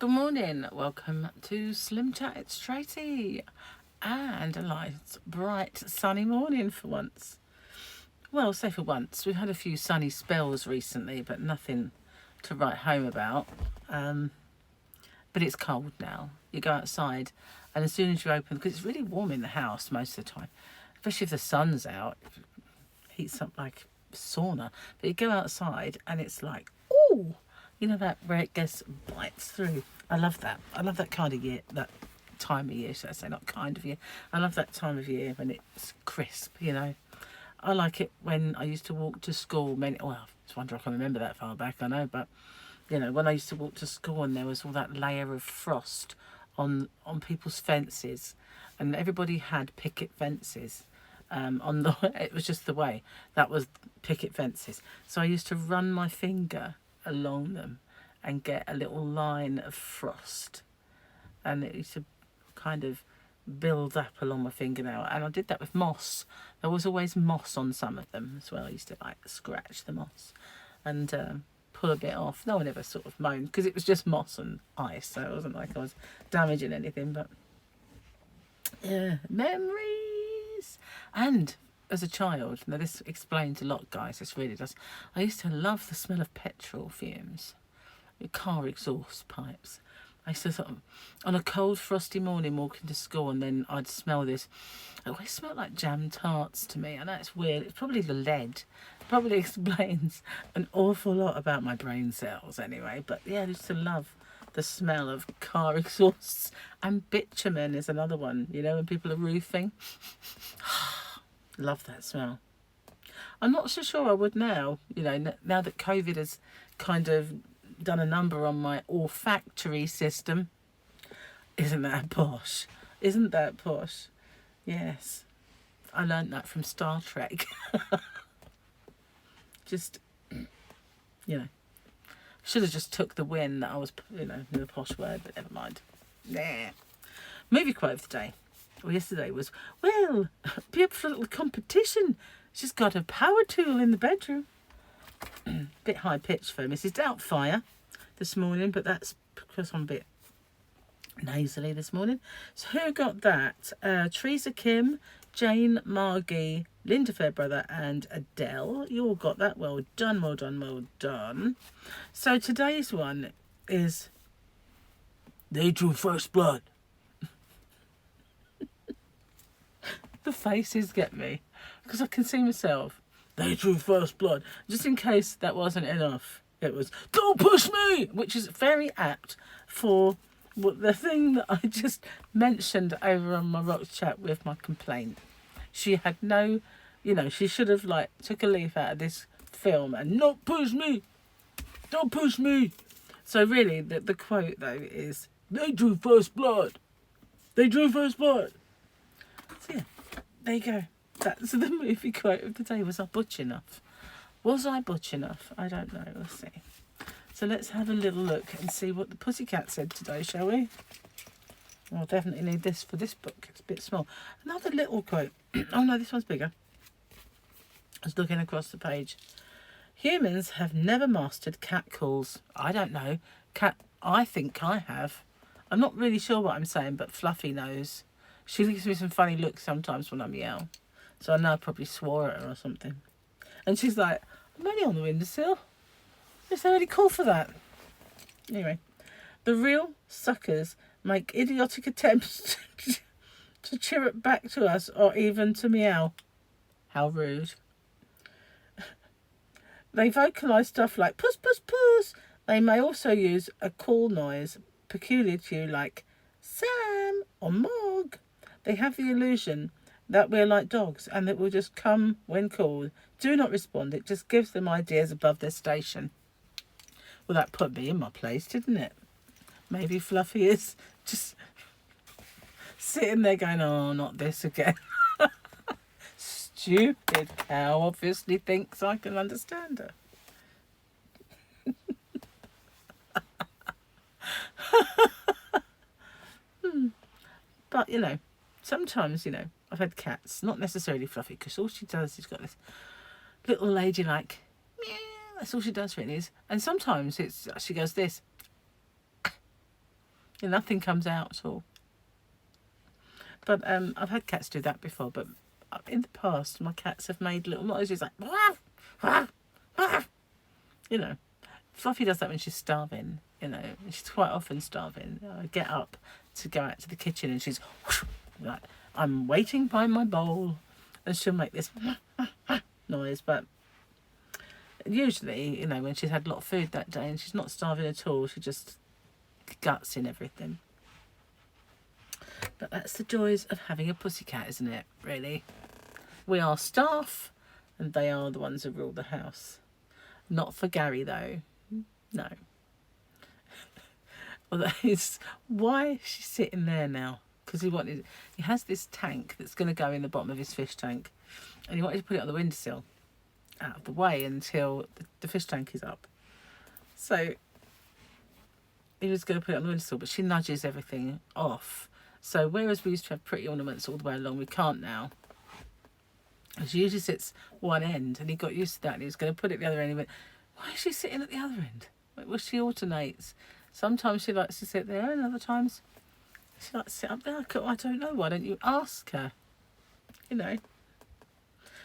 Good morning, welcome to SlimChat. It's Tracy, and a nice, bright, sunny morning for once. Well, say for once. We've had a few sunny spells recently, but nothing to write home about. But it's cold now. You go outside, and as soon as you open, because it's really warm in the house most of the time, especially if the sun's out, it heats up like a sauna. But you go outside, and it's like, ooh! You know that where it gets bites through. I love that. I love that kind of year, that time of year, should I say, not kind of year. I love that time of year when it's crisp, you know. I like it when I used to walk to school. It's wonder I can remember that far back, I know, but, you know, when I used to walk to school and there was all that layer of frost on people's fences, and everybody had picket fences. It was just the way. That was picket fences. So I used to run my finger along them and get a little line of frost, and it used to kind of build up along my fingernail. And I did that with moss. There was always moss on some of them as well. I used to like scratch the moss and pull a bit off. No one ever sort of moaned because it was just moss and ice, so it wasn't like I was damaging anything. But yeah, memories. And as a child, now this explains a lot, guys, this really does. I used to love the smell of petrol fumes, car exhaust pipes. I used to sort of, on a cold frosty morning walking to school, and then I'd smell this. It always smelled like jam tarts to me. I know it's weird. It's probably the lead. It probably explains an awful lot about my brain cells anyway. But yeah, I used to love the smell of car exhausts. And bitumen is another one, you know, when people are roofing. Love that smell. I'm not so sure I would now, you know, now that COVID has kind of done a number on my olfactory system. Isn't that posh? Isn't that posh? Yes. I learned that from Star Trek. Just, you know, should have just took the win that I was, you know, the posh word, but never mind. Nah. Movie quote of the day. Well, yesterday was, well, be up for a little competition. She's got a power tool in the bedroom. Bit high pitched for Mrs. Doubtfire this morning, but that's because I'm a bit nasally this morning. So who got that? Teresa Kim, Jane Margie, Linda Fairbrother and Adele. You all got that. Well done, well done, well done. So today's one is They Drew First Blood. The faces get me because I can see myself. They drew first blood. Just in case that wasn't enough, it was "Don't push me," which is very apt for the thing that I just mentioned over on my Rock Chat with my complaint. She had no, you know, she should have like took a leaf out of this film and not push me, don't push me. So really, the quote though is "They drew first blood. They drew first blood." So yeah. There you go. That's the movie quote of the day. Was I butch enough? Was I butch enough? I don't know. We'll see. So let's have a little look and see what the pussycat said today, shall we? I'll definitely need this for this book. It's a bit small. Another little quote. Oh no, this one's bigger. I was looking across the page. Humans have never mastered cat calls. I don't know. I think I have. I'm not really sure what I'm saying, but Fluffy knows. She gives me some funny looks sometimes when I meow. So I know I probably swore at her or something. And she's like, I'm only on the windowsill. Is there any call for that? Anyway, the real suckers make idiotic attempts to chirrup back to us or even to meow. How rude. They vocalise stuff like puss, puss, puss. They may also use a call noise peculiar to you like Sam or Mog. They have the illusion that we're like dogs and that we'll just come when called. Do not respond. It just gives them ideas above their station. Well, that put me in my place, didn't it? Maybe Fluffy is just sitting there going, oh, not this again. Stupid cow obviously thinks I can understand her. But, you know, sometimes, you know, I've had cats, not necessarily Fluffy, because all she does is got this little ladylike meow. That's all she does really is. And sometimes she goes this. and nothing comes out at all. But I've had cats do that before, but in the past my cats have made little noises like you know. Fluffy does that when she's starving, you know. She's quite often starving. I get up to go out to the kitchen and she's like, I'm waiting by my bowl, and she'll make this noise. But usually, you know, when she's had a lot of food that day and she's not starving at all, she just guts in everything. But that's the joys of having a pussycat, isn't it, really? We are staff and they are the ones who rule the house. Not for Gary, though. No. Well, that is why she's sitting there now. Because he has this tank that's going to go in the bottom of his fish tank. And he wanted to put it on the windowsill, out of the way until the fish tank is up. So he was going to put it on the windowsill, but she nudges everything off. So whereas we used to have pretty ornaments all the way along, we can't now. She usually sits one end, and he got used to that, and he was going to put it the other end. He went, why is she sitting at the other end? Well, she alternates. Sometimes she likes to sit there, and other times she likes to sit up there. I don't know. Why don't you ask her? You know.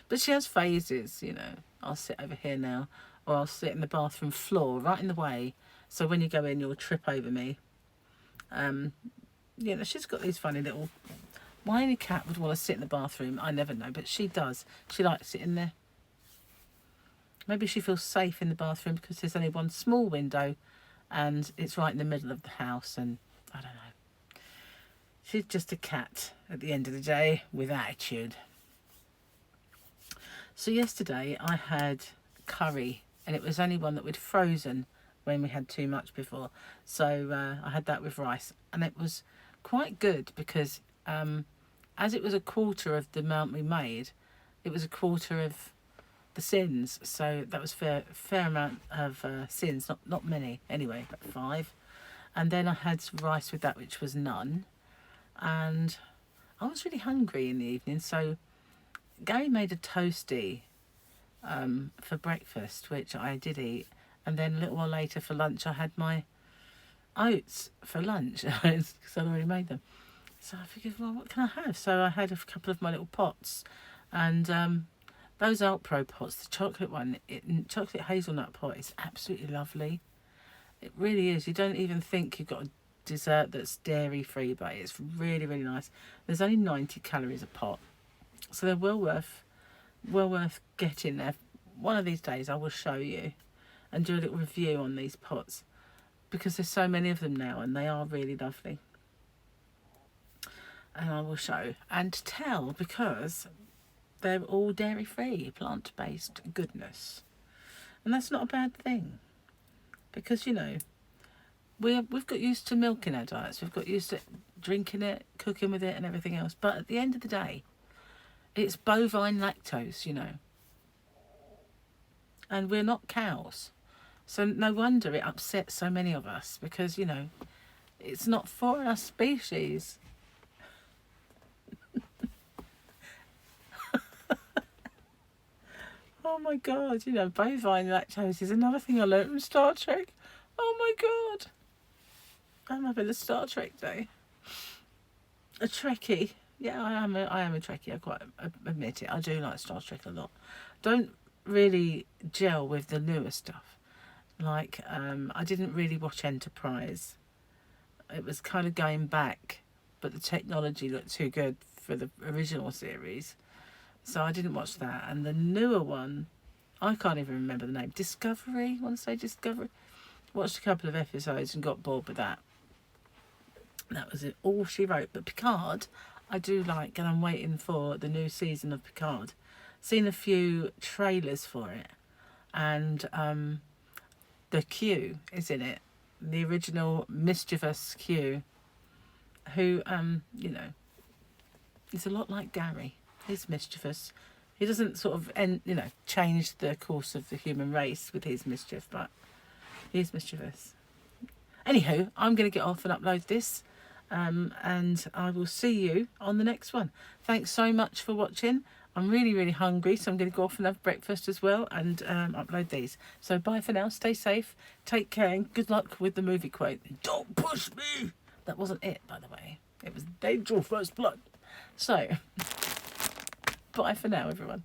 But she has phases, you know. I'll sit over here now, or I'll sit in the bathroom floor, right in the way. So when you go in, you'll trip over me. You know, she's got these funny little... Why any cat would want to sit in the bathroom, I never know, but she does. She likes it in there. Maybe she feels safe in the bathroom because there's only one small window and it's right in the middle of the house, and I don't know. She's just a cat at the end of the day with attitude. So yesterday I had curry, and it was only one that we'd frozen when we had too much before. So I had that with rice, and it was quite good because as it was a quarter of the amount we made, it was a quarter of the sins, so that was fair amount of sins, not many anyway, but 5. And then I had some rice with that, which was none, and I was really hungry in the evening, so Gary made a toastie for breakfast, which I did eat, and then a little while later for lunch I had my oats for lunch because I'd already made them. So I figured, well, what can I have? So I had a couple of my little pots, and those Alpro pots, the chocolate one, chocolate hazelnut pot is absolutely lovely. It really is. You don't even think you've got a dessert that's dairy free, but it's really, really nice. There's only 90 calories a pot, so they're well worth getting there. One of these days I will show you and do a little review on these pots because there's so many of them now and they are really lovely. And I will show and tell because they're all dairy-free, plant-based goodness. And that's not a bad thing. Because, you know, we've got used to milk in our diets. We've got used to drinking it, cooking with it and everything else. But at the end of the day, it's bovine lactose, you know. And we're not cows. So no wonder it upsets so many of us. Because, you know, it's not for our species. Oh my God, you know, bovine lactose is another thing I learned from Star Trek. Oh my God. I'm having a Star Trek day. A Trekkie. Yeah, I am a Trekkie. I quite admit it. I do like Star Trek a lot. Don't really gel with the newer stuff. Like, I didn't really watch Enterprise. It was kind of going back, but the technology looked too good for the original series. So I didn't watch that. And the newer one, I can't even remember the name. Discovery? I want to say Discovery. Watched a couple of episodes and got bored with that. That was it. All she wrote. But Picard, I do like, and I'm waiting for the new season of Picard. Seen a few trailers for it. And the Q is in it. The original mischievous Q. Who, you know, is a lot like Gary. He's mischievous. He doesn't sort of, change the course of the human race with his mischief, but he's mischievous. Anywho, I'm going to get off and upload this, and I will see you on the next one. Thanks so much for watching. I'm really, really hungry, so I'm going to go off and have breakfast as well and upload these. So bye for now. Stay safe. Take care, and good luck with the movie quote. Don't push me. That wasn't it, by the way. It was Angel First Blood. So, bye for now, everyone.